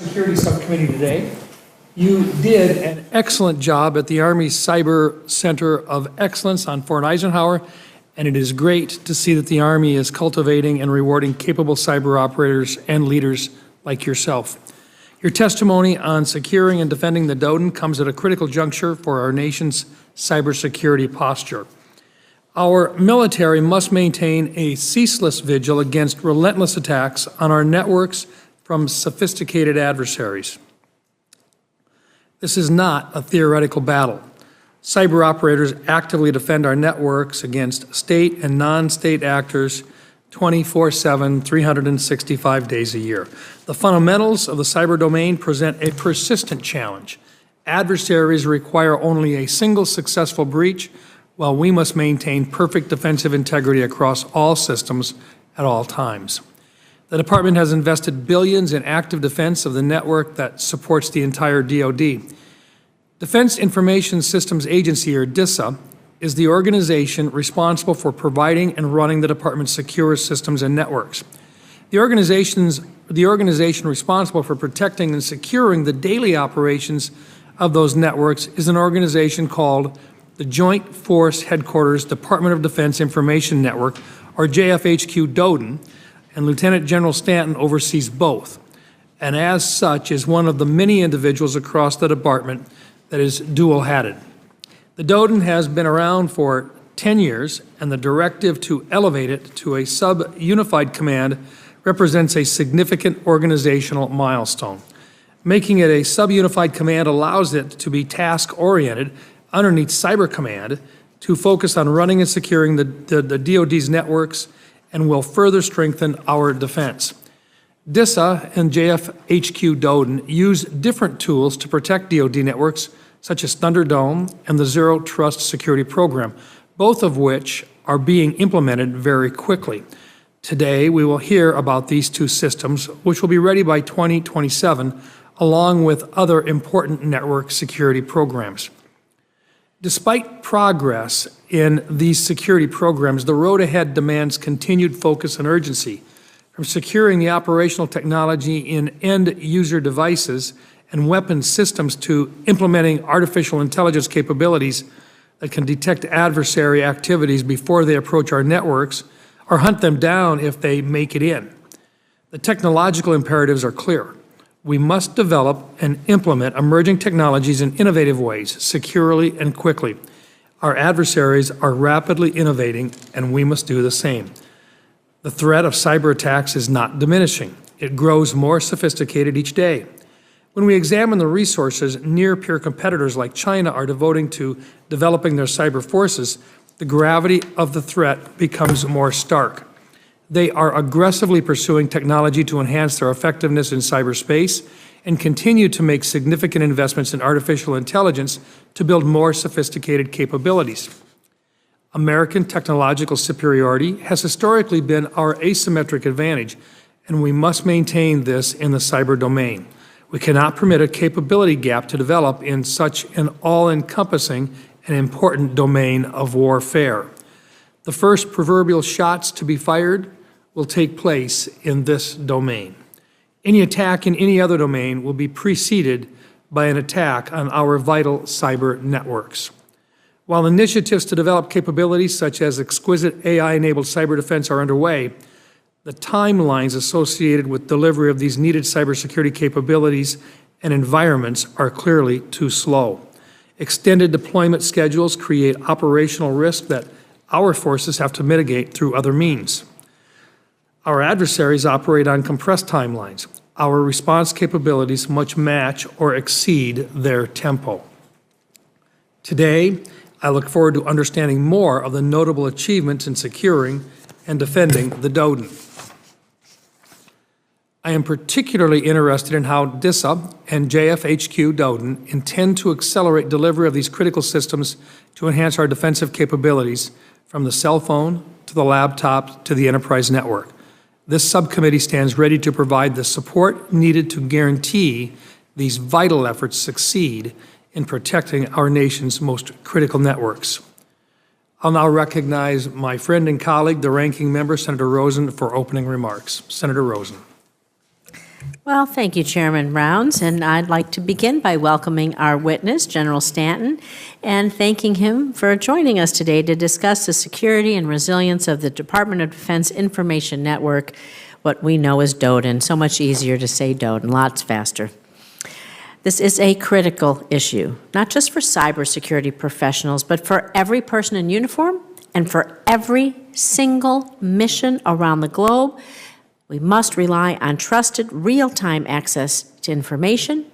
Security Subcommittee today. You did an excellent job at the Army Cyber Center of Excellence on Fort Eisenhower, and it is great to see that the Army is cultivating and rewarding capable cyber operators and leaders like yourself. Your testimony on securing and defending the DoDN comes at a critical juncture for our nation's cybersecurity posture. Our military must maintain a ceaseless vigil against relentless attacks on our networks from sophisticated adversaries. This is not a theoretical battle. Cyber operators actively defend our networks against state and non-state actors 24/7, 365 days a year. The fundamentals of the cyber domain present a persistent challenge. Adversaries require only a single successful breach, while we must maintain perfect defensive integrity across all systems at all times. The Department has invested billions in active defense of the network that supports the entire DoD. Defense Information Systems Agency, or DISA, is the organization responsible for providing and running the Department's secure systems and networks. The organization responsible for protecting and securing the daily operations of those networks is an organization called the Joint Force Headquarters Department of Defense Information Network, or JFHQ DoDN, and Lieutenant General Stanton oversees both, and as such is one of the many individuals across the department that is dual-hatted. The DoDN has been around for 10 years, and the directive to elevate it to a sub-unified command represents a significant organizational milestone. Making it a sub-unified command allows it to be task-oriented underneath Cyber Command to focus on running and securing the DoD's networks and will further strengthen our defense. DISA and JFHQ DoDN use different tools to protect DoD networks, such as Thunderdome and the Zero Trust Security Program, both of which are being implemented very quickly. Today, we will hear about these two systems, which will be ready by 2027, along with other important network security programs. Despite progress in these security programs, the road ahead demands continued focus and urgency. From securing the operational technology in end-user devices and weapons systems to implementing artificial intelligence capabilities that can detect adversary activities before they approach our networks or hunt them down if they make it in. The technological imperatives are clear. We must develop and implement emerging technologies in innovative ways, securely and quickly. Our adversaries are rapidly innovating, and we must do the same. The threat of cyber attacks is not diminishing. It grows more sophisticated each day. When we examine the resources near-peer competitors like China are devoting to developing their cyber forces, the gravity of the threat becomes more stark. They are aggressively pursuing technology to enhance their effectiveness in cyberspace and continue to make significant investments in artificial intelligence to build more sophisticated capabilities. American technological superiority has historically been our asymmetric advantage, and we must maintain this in the cyber domain. We cannot permit a capability gap to develop in such an all-encompassing and important domain of warfare. The first proverbial shots to be fired will take place in this domain. Any attack in any other domain will be preceded by an attack on our vital cyber networks. While initiatives to develop capabilities such as exquisite AI-enabled cyber defense are underway, the timelines associated with delivery of these needed cybersecurity capabilities and environments are clearly too slow. Extended deployment schedules create operational risk that our forces have to mitigate through other means. Our adversaries operate on compressed timelines. Our response capabilities must match or exceed their tempo. Today, I look forward to understanding more of the notable achievements in securing and defending the DoDN. I am particularly interested in how DISA and JFHQ DoDN intend to accelerate delivery of these critical systems to enhance our defensive capabilities from the cell phone to the laptop to the enterprise network. This subcommittee stands ready to provide the support needed to guarantee these vital efforts succeed in protecting our nation's most critical networks. I'll now recognize my friend and colleague, the ranking member, Senator Rosen, for opening remarks. Senator Rosen. Well, thank you, Chairman Rounds, and I'd like to begin by welcoming our witness, General Stanton, and thanking him for joining us today to discuss the security and resilience of the Department of Defense Information Network, what we know as DODIN. So much easier to say DODIN, lots faster. This is a critical issue, not just for cybersecurity professionals, but for every person in uniform and for every single mission around the globe. We must rely on trusted, real-time access to information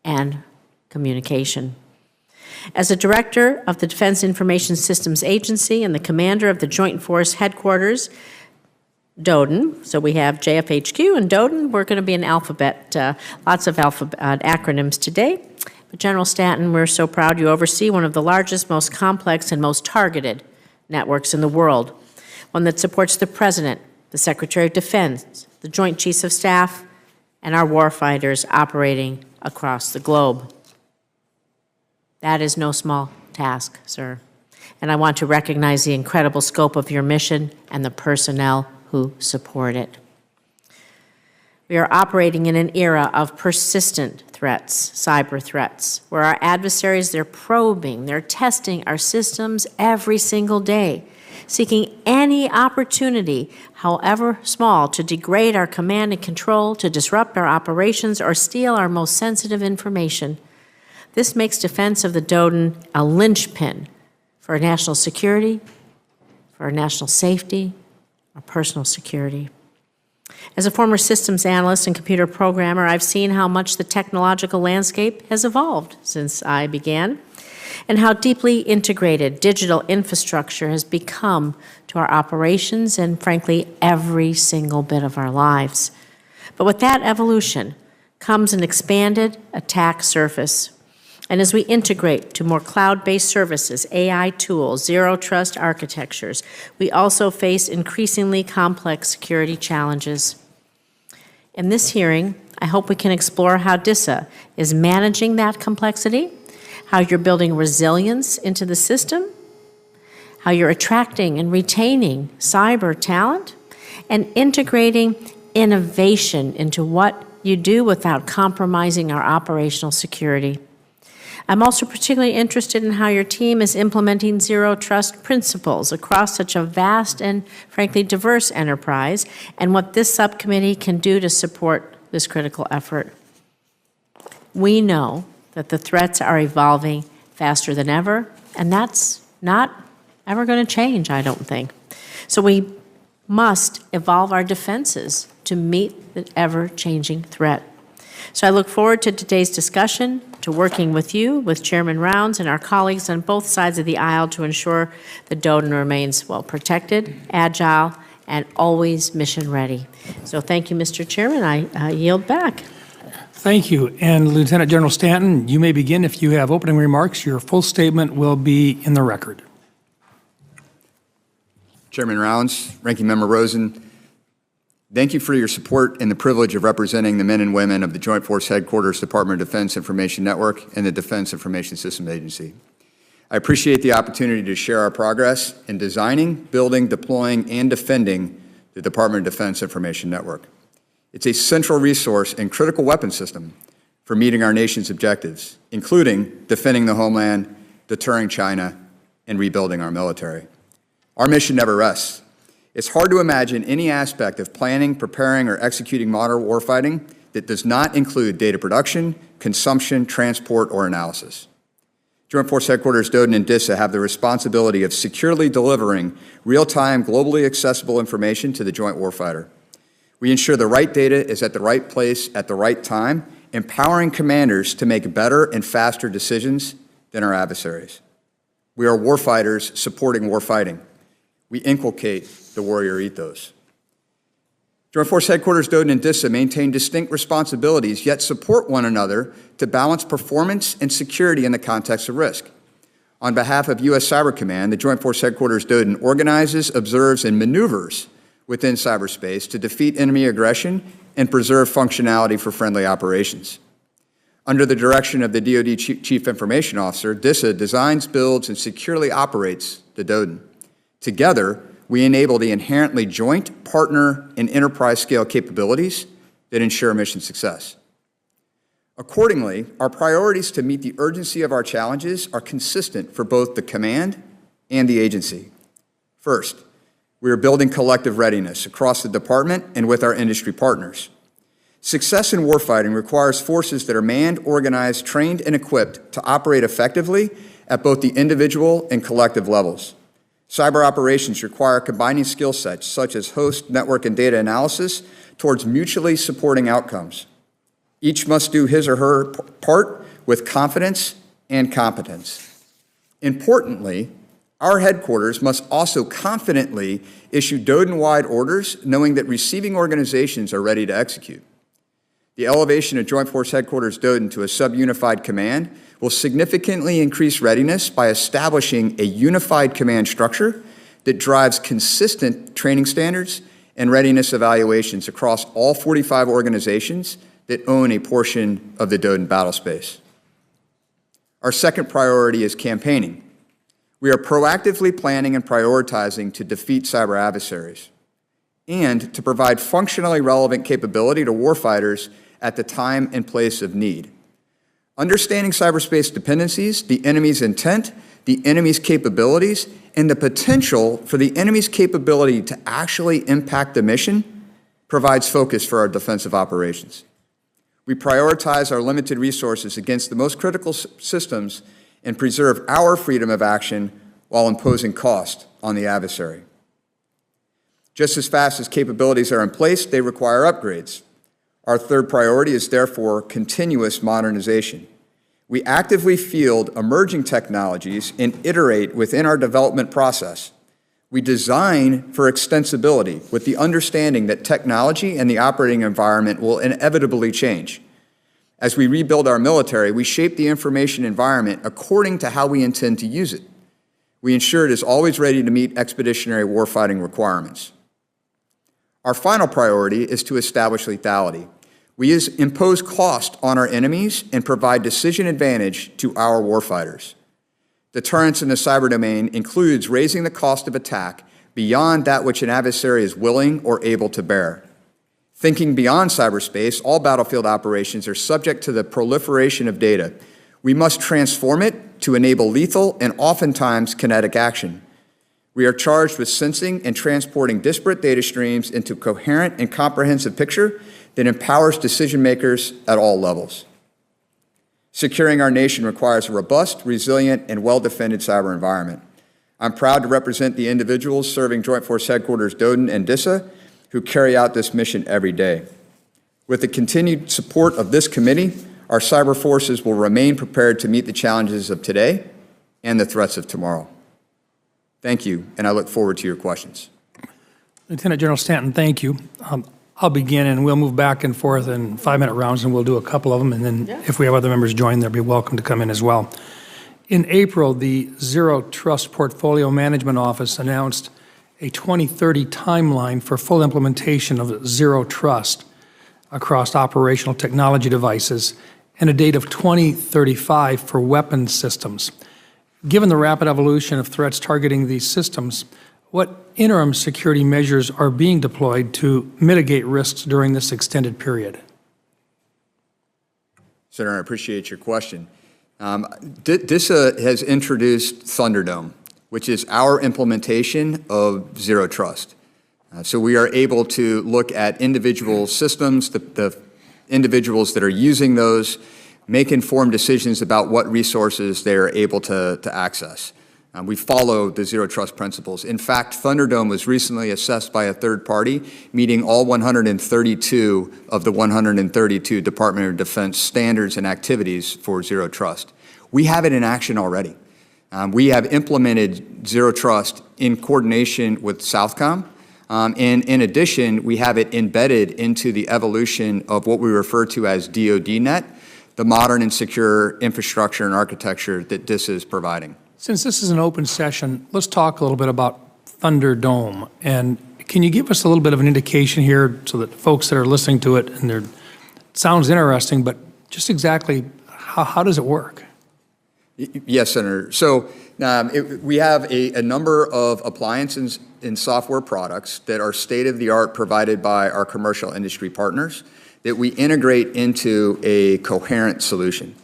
and communication. As the director of the Defense Information Systems Agency and the commander of the Joint Force Headquarters, DODIN, so we have JFHQ and DODIN, we're going to be an alphabet, lots of acronyms today. But General Stanton, we're so proud you oversee one of the largest, most complex, and most targeted networks in the world, one that supports the President, the Secretary of Defense, the Joint Chiefs of Staff, and our warfighters operating across the globe. That is no small task, sir. And I want to recognize the incredible scope of your mission and the personnel who support it. We are operating in an era of persistent threats, cyber threats, where our adversaries, they're probing, they're testing our systems every single day, seeking any opportunity, however small, to degrade our command and control, to disrupt our operations, or steal our most sensitive information. This makes defense of the DODIN a linchpin for our national security, for our national safety, our personal security. As a former systems analyst and computer programmer, I've seen how much the technological landscape has evolved since I began, and how deeply integrated digital infrastructure has become to our operations and, frankly, every single bit of our lives. But with that evolution comes an expanded attack surface. And as we integrate to more cloud-based services, AI tools, zero-trust architectures, we also face increasingly complex security challenges. In this hearing, I hope we can explore how DISA is managing that complexity, how you're building resilience into the system, how you're attracting and retaining cyber talent, and integrating innovation into what you do without compromising our operational security. I'm also particularly interested in how your team is implementing zero-trust principles across such a vast and, frankly, diverse enterprise, and what this subcommittee can do to support this critical effort. We know that the threats are evolving faster than ever, and that's not ever going to change, I don't think. So we must evolve our defenses to meet the ever-changing threat. So I look forward to today's discussion, to working with you, with Chairman Rounds, and our colleagues on both sides of the aisle to ensure the DODIN remains well protected, agile, and always mission ready. So thank you, Mr. Chairman. I yield back. Thank you. And Lieutenant General Stanton, you may begin if you have opening remarks. Your full statement will be in the record. Chairman Rounds, Ranking Member Rosen, thank you for your support and the privilege of representing the men and women of the Joint Force Headquarters Department of Defense Information Network and the Defense Information Systems Agency. I appreciate the opportunity to share our progress in designing, building, deploying, and defending the Department of Defense Information Network. It's a central resource and critical weapon system for meeting our nation's objectives, including defending the homeland, deterring China, and rebuilding our military. Our mission never rests. It's hard to imagine any aspect of planning, preparing, or executing modern warfighting that does not include data production, consumption, transport, or analysis. Joint Force Headquarters DODIN and DISA have the responsibility of securely delivering real-time, globally accessible information to the joint warfighter. We ensure the right data is at the right place at the right time, empowering commanders to make better and faster decisions than our adversaries. We are warfighters supporting warfighting. We inculcate the warrior ethos. Joint Force Headquarters DODIN and DISA maintain distinct responsibilities, yet support one another to balance performance and security in the context of risk. On behalf of U.S. Cyber Command, the Joint Force Headquarters DODIN organizes, observes, and maneuvers within cyberspace to defeat enemy aggression and preserve functionality for friendly operations. Under the direction of the DoD Chief Information Officer, DISA designs, builds, and securely operates the DODIN. Together, we enable the inherently joint, partner, and enterprise-scale capabilities that ensure mission success. Accordingly, our priorities to meet the urgency of our challenges are consistent for both the command and the agency. First, we are building collective readiness across the department and with our industry partners. Success in warfighting requires forces that are manned, organized, trained, and equipped to operate effectively at both the individual and collective levels. Cyber operations require combining skill sets such as host, network, and data analysis towards mutually supporting outcomes. Each must do his or her part with confidence and competence. Importantly, our headquarters must also confidently issue DoDIN-wide orders, knowing that receiving organizations are ready to execute. The elevation of Joint Force Headquarters DoDIN to a sub-unified command will significantly increase readiness by establishing a unified command structure that drives consistent training standards and readiness evaluations across all 45 organizations that own a portion of the DoDIN battle space. Our second priority is campaigning. We are proactively planning and prioritizing to defeat cyber adversaries and to provide functionally relevant capability to warfighters at the time and place of need. Understanding cyberspace dependencies, the enemy's intent, the enemy's capabilities, and the potential for the enemy's capability to actually impact the mission provides focus for our defensive operations. We prioritize our limited resources against the most critical systems and preserve our freedom of action while imposing cost on the adversary. Just as fast as capabilities are in place, they require upgrades. Our third priority is therefore continuous modernization. We actively field emerging technologies and iterate within our development process. We design for extensibility with the understanding that technology and the operating environment will inevitably change. As we rebuild our military, we shape the information environment according to how we intend to use it. We ensure it is always ready to meet expeditionary warfighting requirements. Our final priority is to establish lethality. We impose cost on our enemies and provide decision advantage to our warfighters. Deterrence in the cyber domain includes raising the cost of attack beyond that which an adversary is willing or able to bear. Thinking beyond cyberspace, all battlefield operations are subject to the proliferation of data. We must transform it to enable lethal and oftentimes kinetic action. We are charged with sensing and transporting disparate data streams into a coherent and comprehensive picture that empowers decision makers at all levels. Securing our nation requires a robust, resilient, and well-defended cyber environment. I'm proud to represent the individuals serving Joint Force Headquarters DoDIN and DISA who carry out this mission every day. With the continued support of this committee, our cyber forces will remain prepared to meet the challenges of today and the threats of tomorrow. Thank you, and I look forward to your questions. Lieutenant General Stanton, thank you. I'll begin, and we'll move back and forth in 5-minute rounds, and we'll do a couple of them, and then if we have other members join, they'll be welcome to come in as well. In April, the Zero Trust Portfolio Management Office announced a 2030 timeline for full implementation of Zero Trust across operational technology devices and a date of 2035 for weapons systems. Given the rapid evolution of threats targeting these systems, what interim security measures are being deployed to mitigate risks during this extended period? Senator, I appreciate your question. DISA has introduced Thunderdome, which is our implementation of Zero Trust. So we are able to look at individual systems, the individuals that are using those, make informed decisions about what resources they are able to access. We follow the Zero Trust principles. In fact, Thunderdome was recently assessed by a third party, meeting all 132 of the 132 Department of Defense standards and activities for Zero Trust. We have it in action already. We have implemented Zero Trust in coordination with Southcom. And in addition, we have it embedded into the evolution of what we refer to as DoDNet, the modern and secure infrastructure and architecture that DISA is providing. Since this is an open session, let's talk a little bit about Thunderdome. And can you give us a little bit of an indication here so that folks that are listening to it, and it sounds interesting, but just exactly how does it work? Yes, Senator. So we have a number of appliances and software products that are state-of-the-art provided by our commercial industry partners that we integrate into a coherent solution.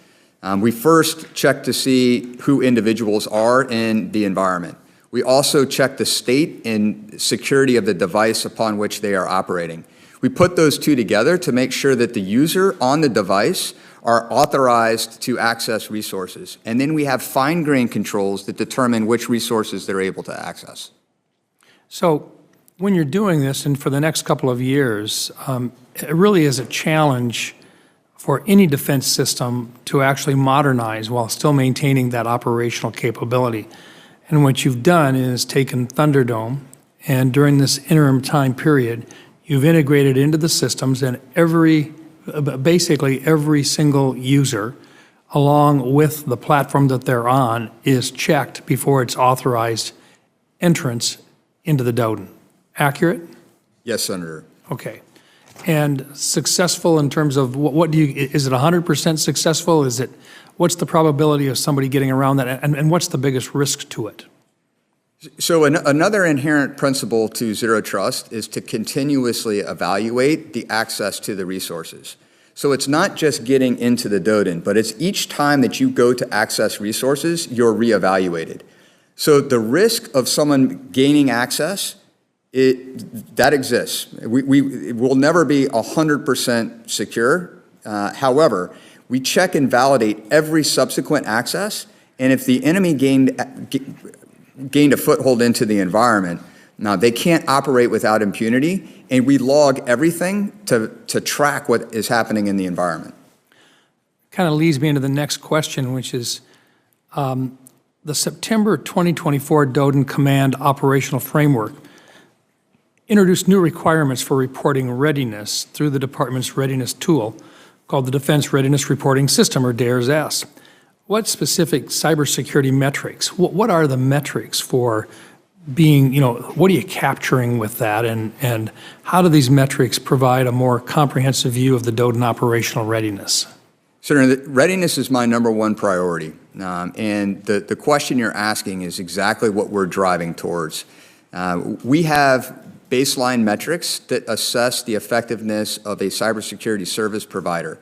We first check to see who individuals are in the environment. We also check the state and security of the device upon which they are operating. We put those two together to make sure that the user on the device are authorized to access resources. And then we have fine-grained controls that determine which resources they're able to access. So when you're doing this, and for the next couple of years, it really is a challenge for any defense system to actually modernize while still maintaining that operational capability. And what you've done is taken Thunderdome, and during this interim time period, you've integrated into the systems, and basically every single user, along with the platform that they're on, is checked before it's authorized entrance into the DODN. Accurate? Yes, Senator. Okay. And successful in terms of is it 100% successful? What's the probability of somebody getting around that, and what's the biggest risk to it? So another inherent principle to Zero Trust is to continuously evaluate the access to the resources. So it's not just getting into the DODN, but it's each time that you go to access resources, you're reevaluated. So the risk of someone gaining access, that exists. It will never be 100% secure. However, we check and validate every subsequent access, and if the enemy gained a foothold into the environment, now they can't operate without impunity, and we log everything to track what is happening in the environment. Kind of leads me into the next question, which is the September 2024 DODN Command Operational Framework introduced new requirements for reporting readiness through the department's readiness tool called the Defense Readiness Reporting System, or DARES-S. What specific cybersecurity metrics, what are the metrics for being, what are you capturing with that, and how do these metrics provide a more comprehensive view of the DODN operational readiness? Senator, readiness is my #1 priority, and the question you're asking is exactly what we're driving towards. We have baseline metrics that assess the effectiveness of a cybersecurity service provider.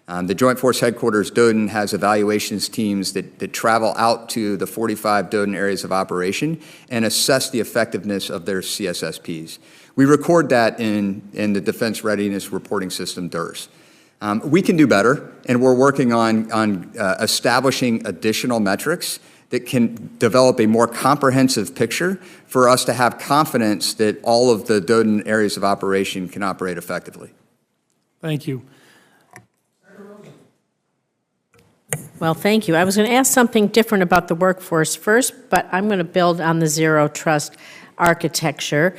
The Joint Force Headquarters DODN has evaluations teams that travel out to the 45 DODN areas of operation and assess the effectiveness of their CSSPs. We record that in the Defense Readiness Reporting System, DERS. We can do better, and we're working on establishing additional metrics that can develop a more comprehensive picture for us to have confidence that all of the DODN areas of operation can operate effectively. Thank you. Well, thank you. I was going to ask something different about the workforce first, but I'm going to build on the Zero Trust architecture.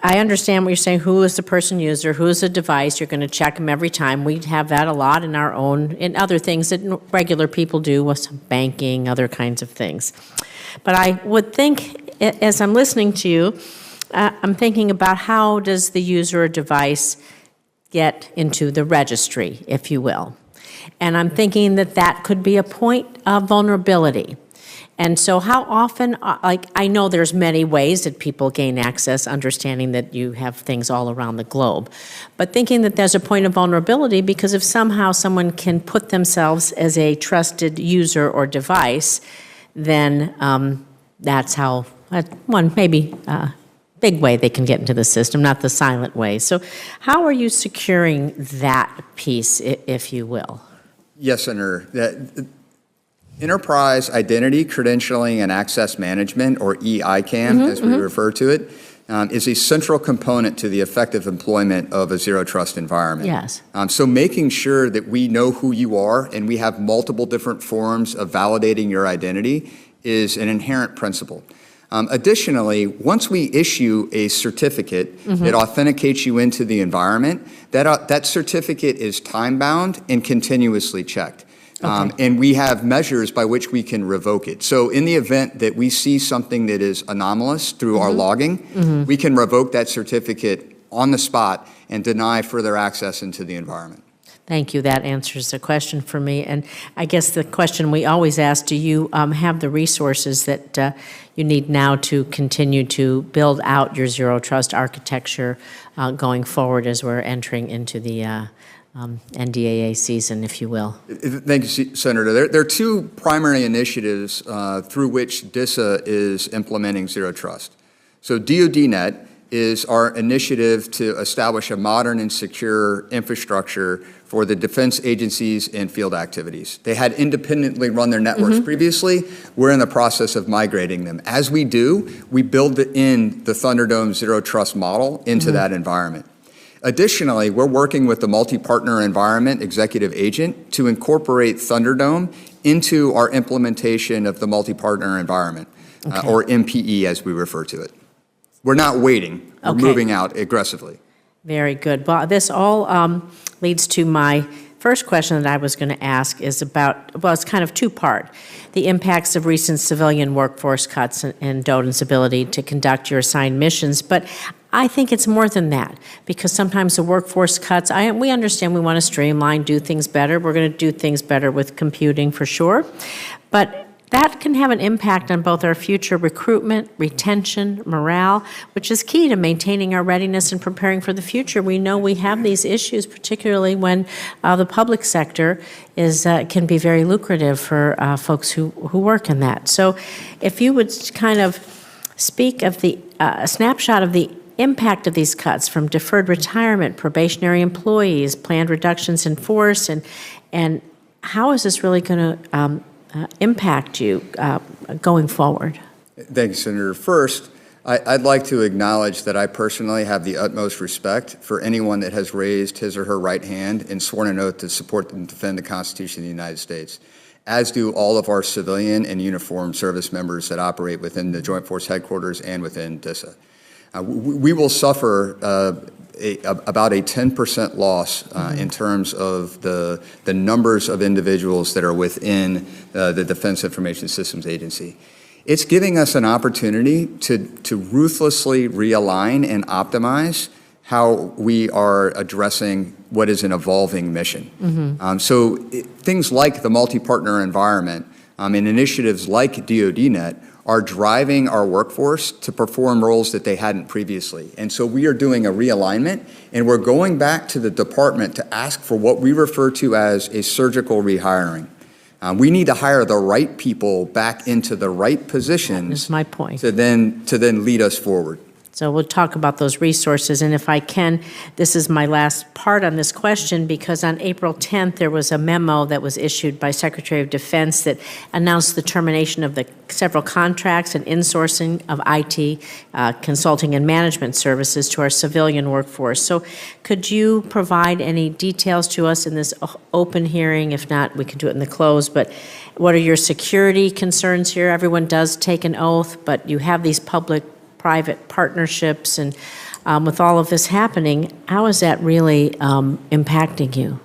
I understand what you're saying. Who is the person user? Who is the device? You're going to check them every time. We have that a lot in our own, in other things that regular people do with some banking, other kinds of things. But I would think, as I'm listening to you, I'm thinking about how does the user or device get into the registry, if you will. And I'm thinking that could be a point of vulnerability. And so how often, I know there's many ways that people gain access, understanding that you have things all around the globe, but thinking that there's a point of vulnerability because if somehow someone can put themselves as a trusted user or device, then that's how, one maybe big way they can get into the system, not the silent way. So how are you securing that piece, if you will? Yes, Senator. Enterprise Identity, Credentialing, and Access Management, or EICAM, as we refer to it, is a central component to the effective employment of a Zero Trust environment. Yes. So making sure that we know who you are and we have multiple different forms of validating your identity is an inherent principle. Additionally, once we issue a certificate that authenticates you into the environment, that certificate is time-bound and continuously checked. Okay. And we have measures by which we can revoke it. So in the event that we see something that is anomalous through our logging, we can revoke that certificate on the spot and deny further access into the environment. Thank you. That answers the question for me. And I guess the question we always ask, do you have the resources that you need now to continue to build out your zero trust architecture going forward as we're entering into the NDAA season, if you will? Thank you, Senator. There are two primary initiatives through which DISA is implementing zero trust. So DoDNet is our initiative to establish a modern and secure infrastructure for the defense agencies and field activities. They had independently run their networks previously. We're in the process of migrating them. As we do, we build in the Thunderdome zero trust model into that environment. Additionally, we're working with the multi-partner environment executive agent to incorporate Thunderdome into our implementation of the multi-partner environment, or MPE as we refer to it. We're not waiting. We're moving out aggressively. Very good. Well, this all leads to my first question that I was going to ask is about, well, it's kind of two-part. The impacts of recent civilian workforce cuts and DoD's ability to conduct your assigned missions. But I think it's more than that, because sometimes the workforce cuts, we understand we want to streamline, do things better. We're going to do things better with computing for sure. But that can have an impact on both our future recruitment, retention, morale, which is key to maintaining our readiness and preparing for the future. We know we have these issues, particularly when the public sector can be very lucrative for folks who work in that. So if you would kind of speak of the snapshot of the impact of these cuts from deferred retirement, probationary employees, planned reductions in force, and how is this really going to impact you going forward? Thank you, Senator. First, I'd like to acknowledge that I personally have the utmost respect for anyone that has raised his or her right hand and sworn an oath to support and defend the Constitution of the United States, as do all of our civilian and uniformed service members that operate within the Joint Force Headquarters and within DISA. We will suffer about a 10% loss in terms of the numbers of individuals that are within the Defense Information Systems Agency. It's giving us an opportunity to ruthlessly realign and optimize how we are addressing what is an evolving mission. Things like the multi-partner environment and initiatives like DoDNet are driving our workforce to perform roles that they hadn't previously. And so we are doing a realignment, and we're going back to the department to ask for what we refer to as a surgical rehiring. We need to hire the right people back into the right positions. That's my point. To then lead us forward. So we'll talk about those resources, and if I can, this is my last part on this question, because on April 10th, there was a memo that was issued by Secretary of Defense that announced the termination of the several contracts and insourcing of IT consulting and management services to our civilian workforce. So could you provide any details to us in this open hearing? If not, we could do it in the close, but what are your security concerns here? Everyone does take an oath, but you have these public-private partnerships, and with all of this happening, how is that really impacting you?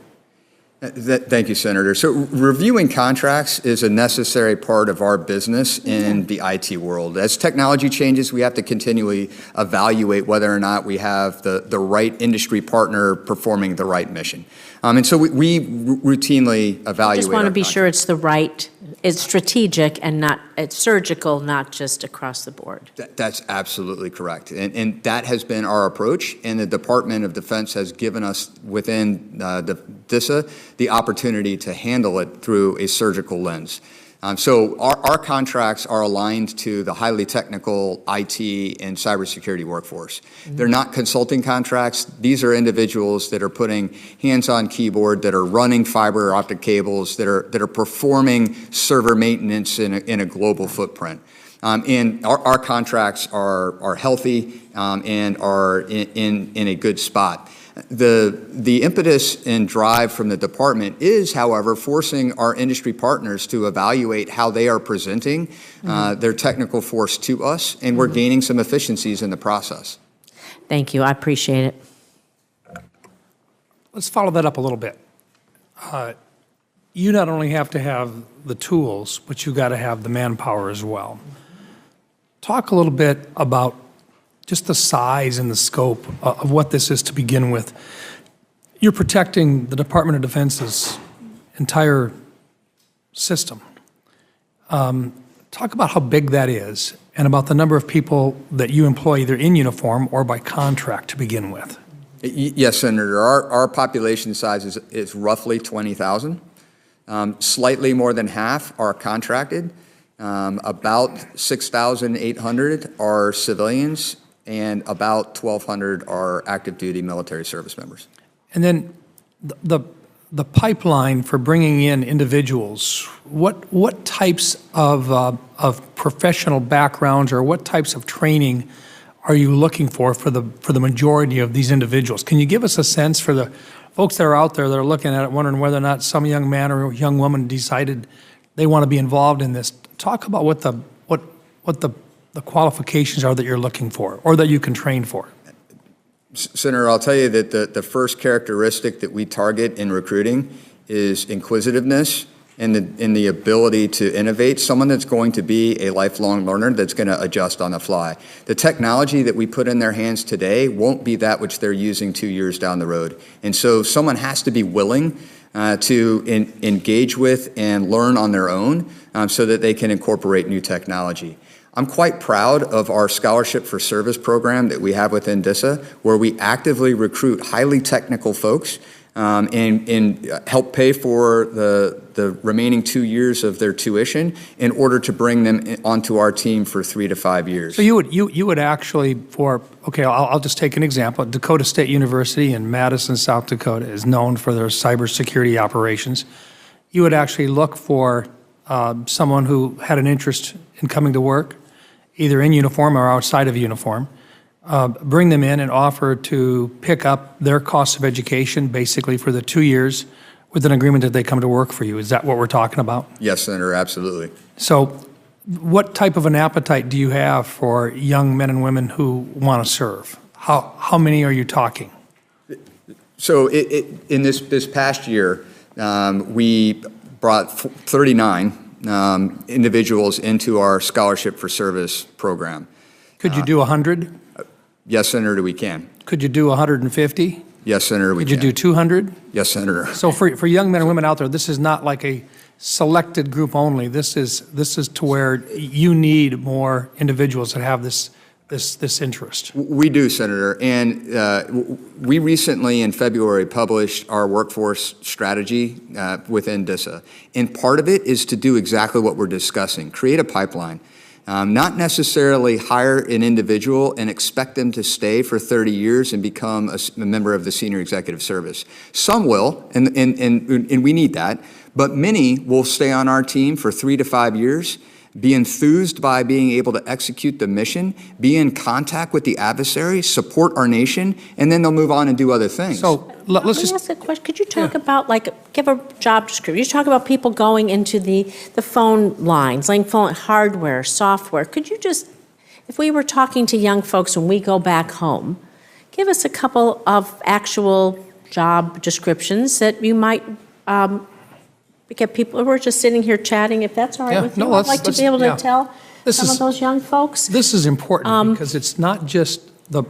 Thank you, Senator. So reviewing contracts is a necessary part of our business in the IT world. As technology changes, we have to continually evaluate whether or not we have the right industry partner performing the right mission. And so we routinely evaluate. I just want to be sure it's the right, it's strategic and not, it's surgical, not just across the board. That's absolutely correct. And that has been our approach. And the Department of Defense has given us within the DISA the opportunity to handle it through a surgical lens. So our contracts are aligned to the highly technical IT and cybersecurity workforce. They're not consulting contracts. These are individuals that are putting hands on keyboard, that are running fiber optic cables, that are performing server maintenance in a global footprint. And our contracts are healthy and are in a good spot. The impetus and drive from the department is, however, forcing our industry partners to evaluate how they are presenting their technical force to us, and we're gaining some efficiencies in the process. Thank you. I appreciate it. Let's follow that up a little bit. You not only have to have the tools, but you got to have the manpower as well. Talk a little bit about just the size and the scope of what this is to begin with. You're protecting the Department of Defense's entire system. Talk about how big that is and about the number of people that you employ either in uniform or by contract to begin with. Yes, Senator. Our population size is roughly 20,000. Slightly more than half are contracted. About 6,800 are civilians, and about 1,200 are active duty military service members. And then the pipeline for bringing in individuals, what types of professional backgrounds or what types of training are you looking for the majority of these individuals? Can you give us a sense for the folks that are out there that are looking at it, wondering whether or not some young man or young woman decided they want to be involved in this? Talk about what the qualifications are that you're looking for or that you can train for. Senator, I'll tell you that the first characteristic that we target in recruiting is inquisitiveness and the ability to innovate, someone that's going to be a lifelong learner that's going to adjust on the fly. The technology that we put in their hands today won't be that which they're using 2 years down the road. And so someone has to be willing to engage with and learn on their own so that they can incorporate new technology. I'm quite proud of our Scholarship for Service program that we have within DISA, where we actively recruit highly technical folks and help pay for the remaining 2 years of their tuition in order to bring them onto our team for 3 to 5 years. So you would actually I'll just take an example. Dakota State University in Madison, South Dakota is known for their cybersecurity operations. You would actually look for someone who had an interest in coming to work, either in uniform or outside of uniform, bring them in and offer to pick up their cost of education basically for the 2 years with an agreement that they come to work for you. Is that what we're talking about? Yes, Senator, absolutely. So what type of an appetite do you have for young men and women who want to serve? How many are you talking? So in this past year, we brought 39 individuals into our Scholarship for Service program. Could you do 100? Yes, Senator, we can. Could you do 150? Yes, Senator, we can. Could you do 200? Yes, Senator. So for young men and women out there, this is not like a selected group only. This is to where you need more individuals that have this interest. We do, Senator, and we recently in February published our workforce strategy within DISA, and part of it is to do exactly what we're discussing, create a pipeline. Not necessarily hire an individual and expect them to stay for 30 years and become a member of the senior executive service. Some will, and we need that, but many will stay on our team for 3 to 5 years, be enthused by being able to execute the mission, be in contact with the adversary, support our nation, and then they'll move on and do other things. So Let me ask a question. Could you talk about, give a job description? You talk about people going into the phone lines, like phone hardware, software. Could you just, if we were talking to young folks when we go back home, give us a couple of actual job descriptions that you might get people, we're just sitting here chatting, if that's all right with you. I'd like to be able to tell some of those young folks. This is important because it's not just the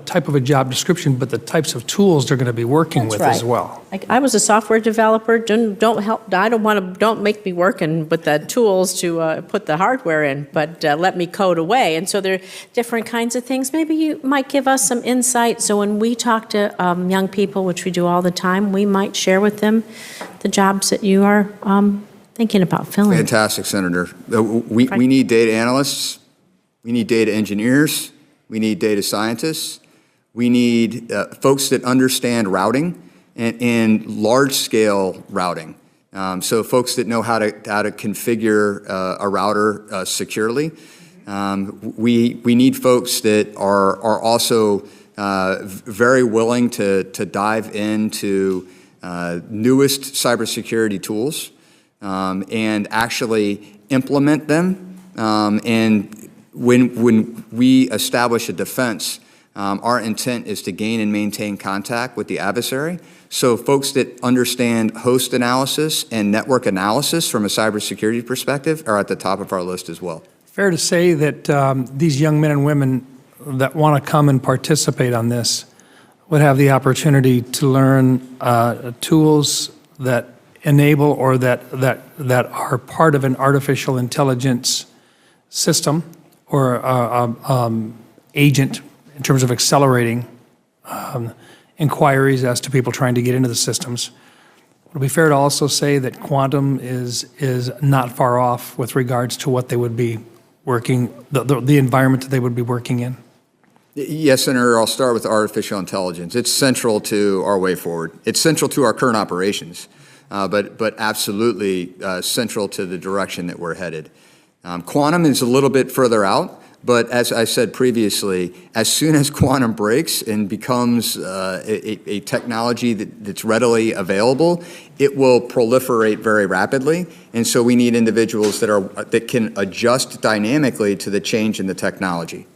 type of a job description, but the types of tools they're going to be working with as well. Like I was a software developer. Don't make me working with the tools to put the hardware in, but let me code away. And so there are different kinds of things. Maybe you might give us some insight. So when we talk to young people, which we do all the time, we might share with them the jobs that you are thinking about filling. Fantastic, Senator. We need data analysts. We need data engineers. We need data scientists. We need folks that understand routing and large-scale routing. So folks that know how to configure a router securely. We need folks that are also very willing to dive into newest cybersecurity tools and actually implement them and when we establish a defense, our intent is to gain and maintain contact with the adversary. So folks that understand host analysis and network analysis from a cybersecurity perspective are at the top of our list as well. Fair to say that these young men and women that want to come and participate on this would have the opportunity to learn tools that enable or that are part of an artificial intelligence system or agent in terms of accelerating inquiries as to people trying to get into the systems. Would it be fair to also say that quantum is not far off with regards to what they would be working, the environment that they would be working in? Yes, Senator, I'll start with artificial intelligence. It's central to our way forward. It's central to our current operations, but absolutely central to the direction that we're headed. Quantum is a little bit further out, but as I said previously, as soon as quantum breaks and becomes a technology that's readily available, it will proliferate very rapidly. And so we need individuals that can adjust dynamically to the change in the technology.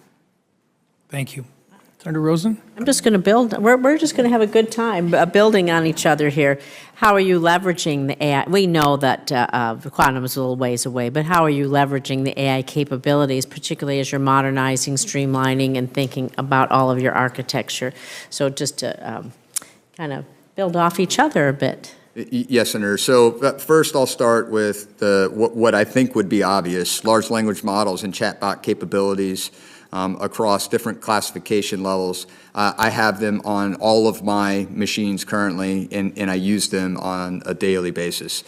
Thank you. Senator Rosen? I'm just going to build, we're just going to have a good time building on each other here. How are you leveraging the AI? We know that quantum is a little ways away, but how are you leveraging the AI capabilities, particularly as you're modernizing, streamlining, and thinking about all of your architecture? So just to kind of build off each other a bit. Yes, Senator. So first I'll start with what I think would be obvious, large language models and chatbot capabilities across different classification levels. I have them on all of my machines currently, and I use them on a daily basis.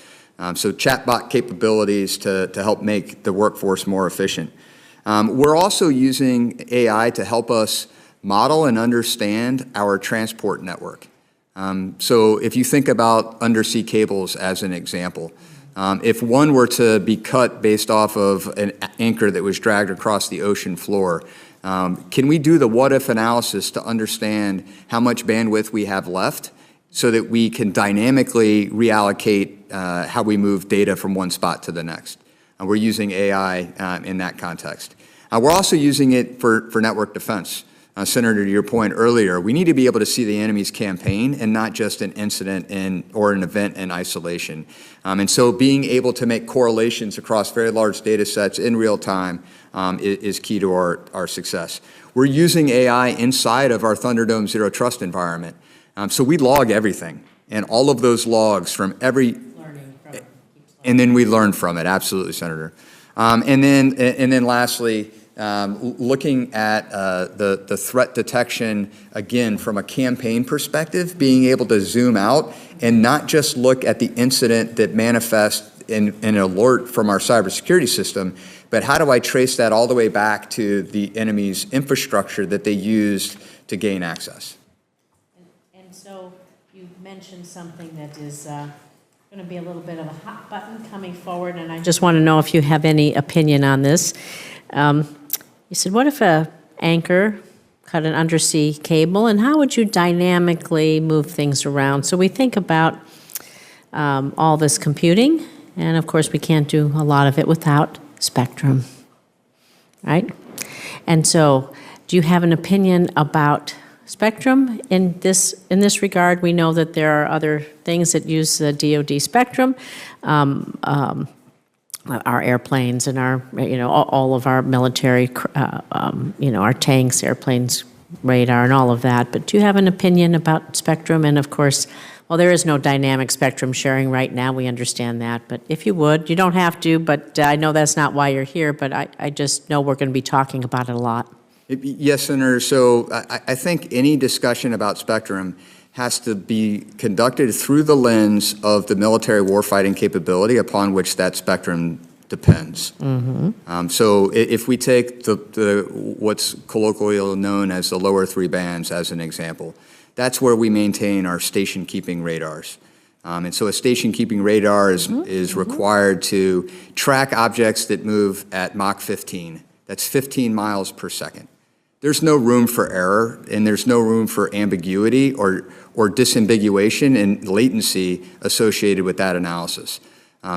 So chatbot capabilities to help make the workforce more efficient. We're also using AI to help us model and understand our transport network. So if you think about undersea cables as an example, if one were to be cut based off of an anchor that was dragged across the ocean floor, can we do the what-if analysis to understand how much bandwidth we have left so that we can dynamically reallocate how we move data from one spot to the next? We're using AI in that context. We're also using it for network defense. Senator, to your point earlier, we need to be able to see the enemy's campaign and not just an incident or an event in isolation. And so being able to make correlations across very large data sets in real time is key to our success. We're using AI inside of our Thunderdome Zero Trust environment. So we log everything, and all of those logs from and then we learn from it, absolutely, Senator. And then lastly, looking at the threat detection, again, from a campaign perspective, being able to zoom out and not just look at the incident that manifests in an alert from our cybersecurity system, but how do I trace that all the way back to the enemy's infrastructure that they used to gain access? And so you mentioned something that is going to be a little bit of a hot button coming forward, and I just want to know if you have any opinion on this. You said, what if an anchor cut an undersea cable, and how would you dynamically move things around? So we think about all this computing, and of course we can't do a lot of it without spectrum, right? And so do you have an opinion about spectrum in this regard? We know that there are other things that use the DoD spectrum. Our airplanes and our, all of our military, our tanks, airplanes, radar, and all of that. But do you have an opinion about spectrum? And of course, well, there is no dynamic spectrum sharing right now. We understand that. But if you would, you don't have to, but I know that's not why you're here, but I just know we're going to be talking about it a lot. Yes, Senator. So I think any discussion about spectrum has to be conducted through the lens of the military warfighting capability upon which that spectrum depends. Mm-hmm. So if we take what's colloquially known as the lower three bands as an example, that's where we maintain our station-keeping radars. And so a station-keeping radar is required to track objects that move at Mach 15. That's 15 miles per second. There's no room for error, and there's no room for ambiguity or disambiguation and latency associated with that analysis.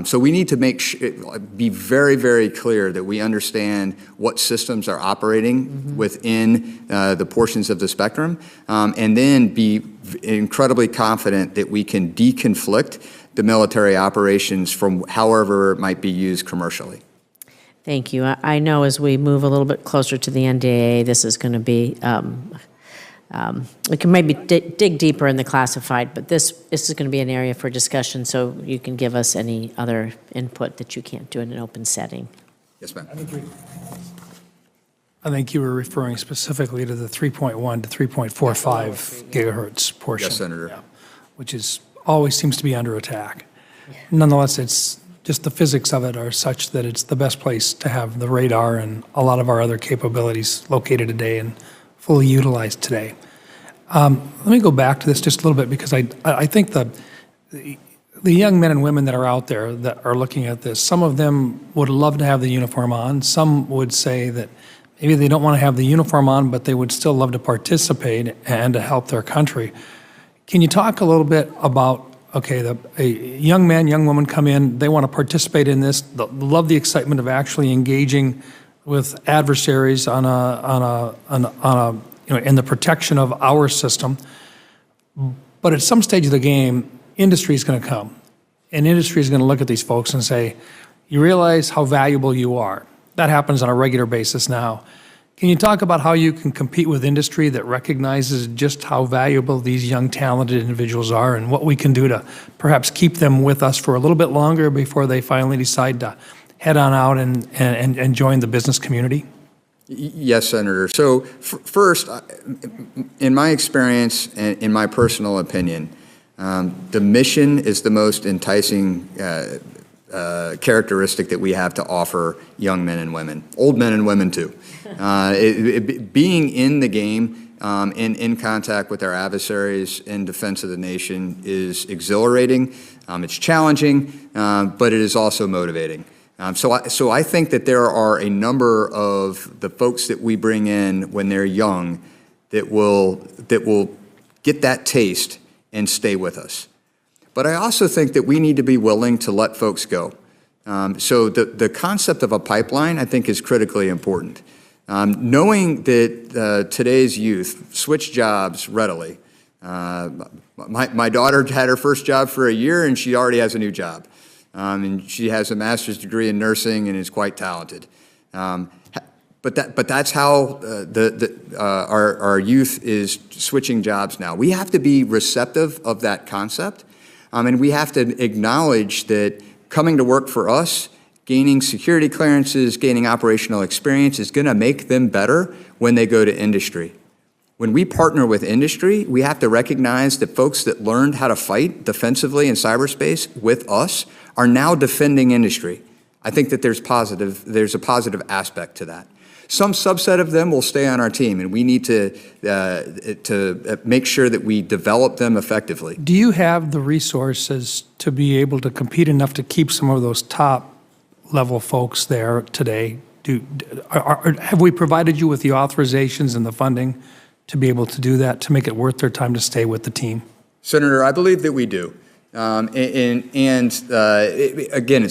So we need to be very, very clear that we understand what systems are operating within the portions of the spectrum, and then be incredibly confident that we can deconflict the military operations from however it might be used commercially. Thank you. I know as we move a little bit closer to the NDAA, this is going to be we can maybe dig deeper in the classified, but this is going to be an area for discussion, so you can give us any other input that you can't do in an open setting. Yes, ma'am. I think you were referring specifically to the 3.1 to 3.45 gigahertz portion. Yes, Senator. Yeah, which is, always seems to be under attack. Nonetheless, it's just the physics of it are such that it's the best place to have the radar and a lot of our other capabilities located today and fully utilized today. Let me go back to this just a little bit because I think the young men and women that are out there that are looking at this, some of them would love to have the uniform on. Some would say that maybe they don't want to have the uniform on, but they would still love to participate and to help their country. Can you talk a little bit about, okay, a young man, young woman come in, they want to participate in this, they love the excitement of actually engaging with adversaries on in the protection of our system. But at some stage of the game, industry is going to come. And industry is going to look at these folks and say, you realize how valuable you are. That happens on a regular basis now. Can you talk about how you can compete with industry that recognizes just how valuable these young, talented individuals are and what we can do to perhaps keep them with us for a little bit longer before they finally decide to head on out and join the business community? Yes, Senator. So first, in my experience and in my personal opinion, the mission is the most enticing characteristic that we have to offer young men and women, old men and women too. Being in the game and in contact with our adversaries in defense of the nation is exhilarating, it's challenging, but it is also motivating. So I think that there are a number of the folks that we bring in when they're young that will get that taste and stay with us. But I also think that we need to be willing to let folks go. So the concept of a pipeline, I think, is critically important. Knowing that today's youth switch jobs readily. My daughter had her first job for a year, and she already has a new job. And she has a master's degree in nursing and is quite talented. But that's how our youth is switching jobs now. We have to be receptive of that concept. And we have to acknowledge that coming to work for us, gaining security clearances, gaining operational experience is going to make them better when they go to industry. When we partner with industry, we have to recognize that folks that learned how to fight defensively in cyberspace with us are now defending industry. I think that there's a positive aspect to that. Some subset of them will stay on our team, and we need to make sure that we develop them effectively. Do you have the resources to be able to compete enough to keep some of those top-level folks there today? Have we provided you with the authorizations and the funding to be able to do that, to make it worth their time to stay with the team? Senator, I believe that we do. Again, it's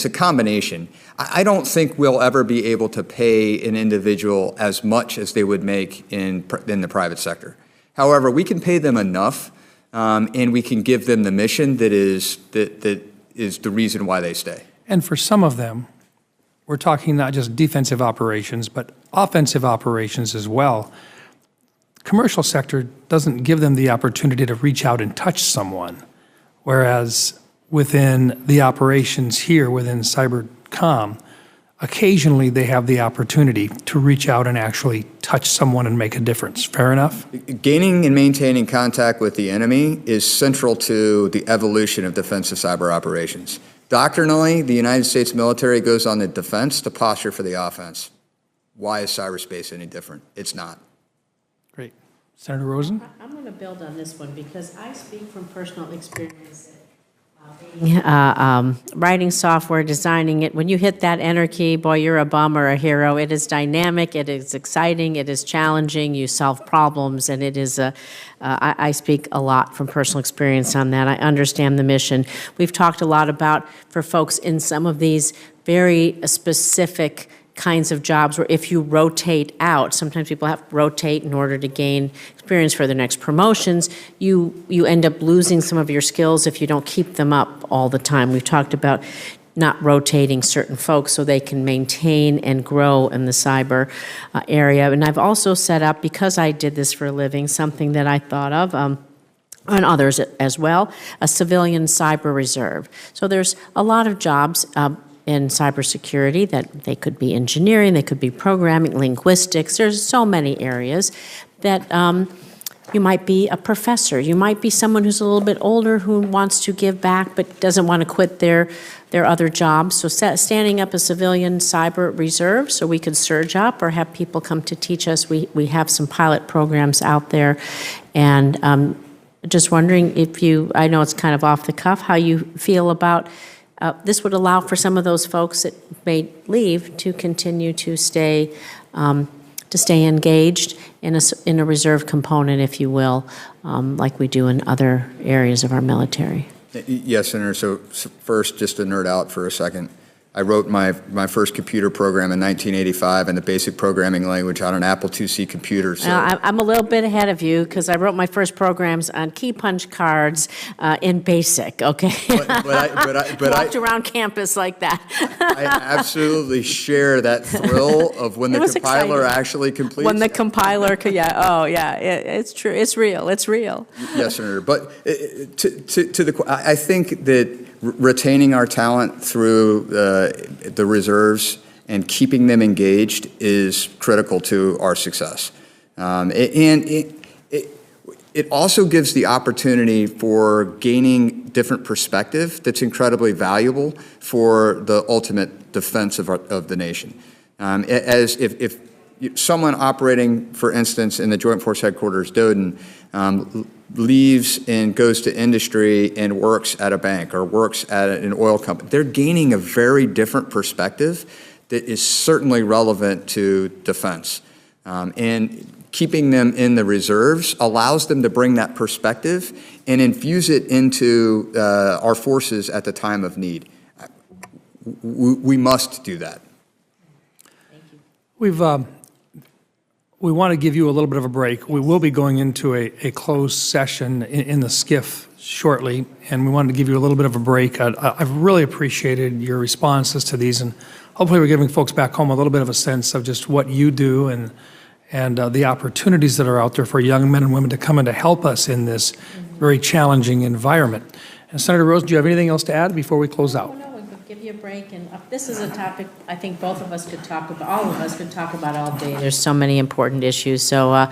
a combination. I don't think we'll ever be able to pay an individual as much as they would make in the private sector. However, we can pay them enough, and we can give them the mission that is the reason why they stay. And for some of them, we're talking not just defensive operations, but offensive operations as well. Commercial sector doesn't give them the opportunity to reach out and touch someone. Whereas within the operations here, within cybercom, occasionally they have the opportunity to reach out and actually touch someone and make a difference. Fair enough? Gaining and maintaining contact with the enemy is central to the evolution of defensive cyber operations. Doctrinally, the United States military goes on the defense to posture for the offense. Why is cyberspace any different? It's not. Great. Senator Rosen? I'm going to build on this one because I speak from personal experience. Writing software, designing it. When you hit that enter key, boy, you're a bum or a hero. It is dynamic, it is exciting, it is challenging, you solve problems, and it is I speak a lot from personal experience on that. I understand the mission. We've talked a lot about, for folks in some of these very specific kinds of jobs where if you rotate out, sometimes people have to rotate in order to gain experience for their next promotions, you end up losing some of your skills if you don't keep them up all the time. We've talked about not rotating certain folks so they can maintain and grow in the cyber area. And I've also set up, because I did this for a living, something that I thought of, and others as well, a civilian cyber reserve. So there's a lot of jobs in cybersecurity that they could be engineering, they could be programming, linguistics. There's so many areas that you might be a professor. You might be someone who's a little bit older who wants to give back but doesn't want to quit their other jobs. So standing up a civilian cyber reserve so we could surge up or have people come to teach us. We have some pilot programs out there. And just wondering if I know it's kind of off the cuff, how you feel about this would allow for some of those folks that may leave to continue to stay engaged in a reserve component, if you will, like we do in other areas of our military. Yes, Senator. So first, just to nerd out for a second, I wrote my first computer program in 1985 in the basic programming language on an Apple IIc computer. So. I'm a little bit ahead of you because I wrote my first programs on key punch cards in BASIC, okay? But walked around campus like that. I absolutely share that thrill of when the compiler actually completes. When the compiler, it's true. It's real. It's real. Yes, Senator. But I think that retaining our talent through the reserves and keeping them engaged is critical to our success. And it also gives the opportunity for gaining different perspective that's incredibly valuable for the ultimate defense of the nation. As if someone operating, for instance, in the Joint Force Headquarters, Doden, leaves and goes to industry and works at a bank or works at an oil company, they're gaining a very different perspective that is certainly relevant to defense. And keeping them in the reserves allows them to bring that perspective and infuse it into our forces at the time of need. We must do that. Thank you. We want to give you a little bit of a break. We will be going into a closed session in the SCIF shortly, and we wanted to give you a little bit of a break. I've really appreciated your responses to these, and hopefully we're giving folks back home a little bit of a sense of just what you do and the opportunities that are out there for young men and women to come in to help us in this very challenging environment. And Senator Rosen, do you have anything else to add before we close out? Give you a break, and this is a topic I think both of us could talk about, all of us could talk about all day. There's so many important issues, so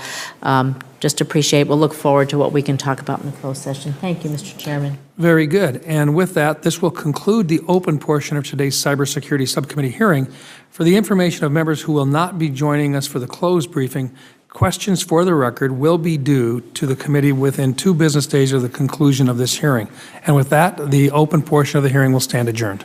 just appreciate, we'll look forward to what we can talk about in the closed session. Thank you, Mr. Chairman. Very good. And with that, this will conclude the open portion of today's Cybersecurity Subcommittee hearing. For the information of members who will not be joining us for the closed briefing, questions for the record will be due to the committee within 2 business days of the conclusion of this hearing. And with that, the open portion of the hearing will stand adjourned.